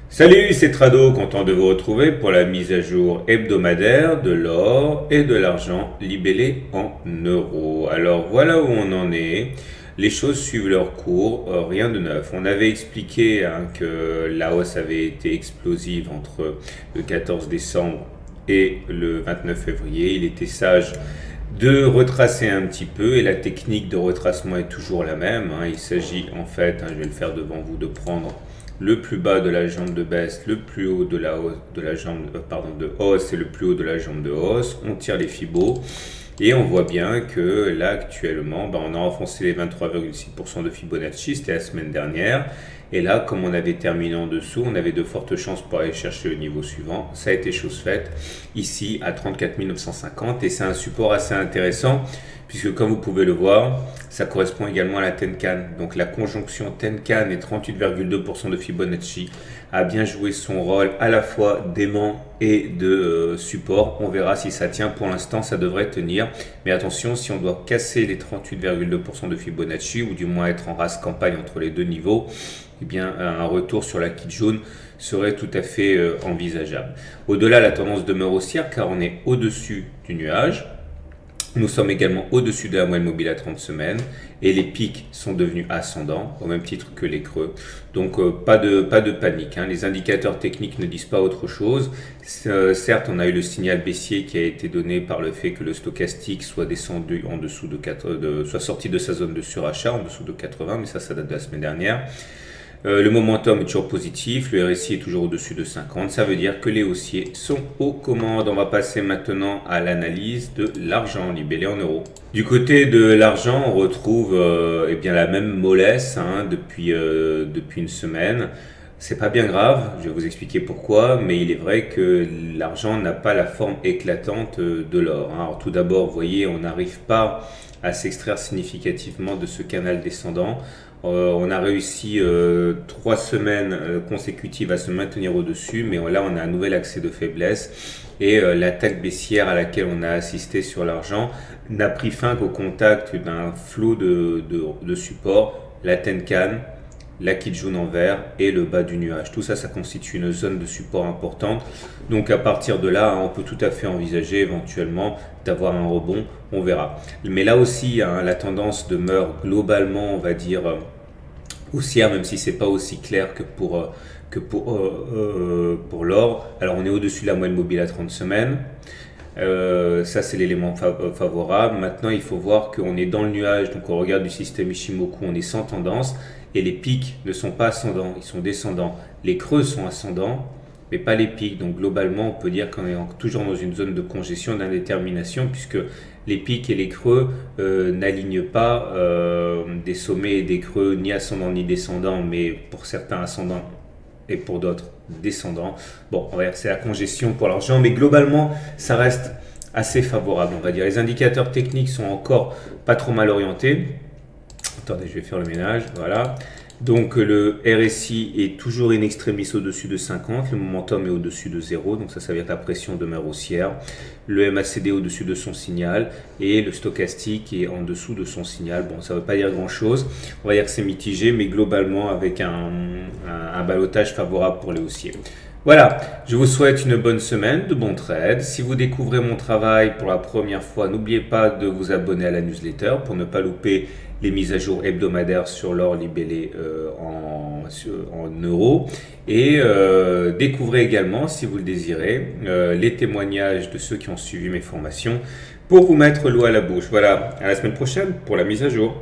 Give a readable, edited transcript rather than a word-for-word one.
Salut, c'est Trado, content de vous retrouver pour la mise à jour hebdomadaire de l'or et de l'argent libellés en euros. Alors voilà où on en est. Les choses suivent leur cours, rien de neuf. On avait expliqué que la hausse avait été explosive entre le 14 décembre et le 29 février. Il était sage de retracer un petit peu et la technique de retracement est toujours la même. Il s'agit en fait, je vais le faire devant vous, de prendre le plus bas de la jambe de baisse, le plus haut de la hausse, de la jambe, de hausse et le plus haut de la jambe de hausse. On tire les fibos et on voit bien que là actuellement, on a enfoncé les 23,6% de Fibonacci, c'était la semaine dernière. Et là, comme on avait terminé en dessous, on avait de fortes chances pour aller chercher le niveau suivant. Ça a été chose faite ici à 34 950 et c'est un support assez intéressant puisque comme vous pouvez le voir, ça correspond également à la Tenkan. Donc la conjonction Tenkan et 38,2% de Fibonacci a bien joué son rôle à la fois d'aimant et de support. On verra si ça tient. Pour l'instant, ça devrait tenir. Mais attention, si on doit casser les 38,2% de Fibonacci ou du moins être en race campagne entre les deux niveaux, eh bien, un retour sur la kit jaune serait tout à fait envisageable. Au-delà, la tendance demeure haussière car on est au-dessus du nuage. Nous sommes également au-dessus de la moyenne mobile à 30 semaines et les pics sont devenus ascendants au même titre que les creux. Donc pas de panique. Les indicateurs techniques ne disent pas autre chose. Certes, on a eu le signal baissier qui a été donné par le fait que le stochastique soit descendu en dessous soit sorti de sa zone de surachat en dessous de 80, mais ça date de la semaine dernière. Le momentum est toujours positif, le RSI est toujours au-dessus de 50, ça veut dire que les haussiers sont aux commandes. On va passer maintenant à l'analyse de l'argent libellé en euros. Du côté de l'argent, on retrouve la même mollesse depuis une semaine. C'est pas bien grave, je vais vous expliquer pourquoi, mais il est vrai que l'argent n'a pas la forme éclatante de l'or. Alors tout d'abord, vous voyez, on n'arrive pas à s'extraire significativement de ce canal descendant. On a réussi 3 semaines consécutives à se maintenir au-dessus, mais là on a un nouvel accès de faiblesse et l'attaque baissière à laquelle on a assisté sur l'argent n'a pris fin qu'au contact d'un flot de supports, la Tenkan, la kit jaune en vert et le bas du nuage. Tout ça, ça constitue une zone de support importante. Donc à partir de là, on peut tout à fait envisager éventuellement d'avoir un rebond, on verra. Mais là aussi, la tendance demeure globalement, on va dire, haussière, même si c'est pas aussi clair que pour l'or. Alors on est au-dessus de la moyenne mobile à 30 semaines. Ça c'est l'élément favorable. Maintenant il faut voir qu'on est dans le nuage, donc on regarde du système Ishimoku, on est sans tendance et les pics ne sont pas ascendants, ils sont descendants. Les creux sont ascendants mais pas les pics, donc globalement on peut dire qu'on est toujours dans une zone de congestion, d'indétermination, puisque les pics et les creux n'alignent pas des sommets et des creux ni ascendants ni descendants, mais pour certains ascendants et pour d'autres descendants. Bon, on va dire c'est la congestion pour l'argent, mais globalement ça reste assez favorable, on va dire. Les indicateurs techniques sont encore pas trop mal orientés. Attendez, je vais faire le ménage, voilà. Donc le RSI est toujours in extremis au-dessus de 50, le momentum est au-dessus de 0, donc ça veut dire que la pression demeure haussière. Le MACD au-dessus de son signal et le stochastique est en dessous de son signal. Bon, ça ne veut pas dire grand-chose, on va dire que c'est mitigé, mais globalement avec un ballottage favorable pour les haussiers. Voilà, je vous souhaite une bonne semaine, de bons trades. Si vous découvrez mon travail pour la première fois, n'oubliez pas de vous abonner à la newsletter pour ne pas louper les mises à jour hebdomadaires sur l'or libellé en euros. Et découvrez également, si vous le désirez, les témoignages de ceux qui ont suivi mes formations pour vous mettre l'eau à la bouche. Voilà, à la semaine prochaine pour la mise à jour.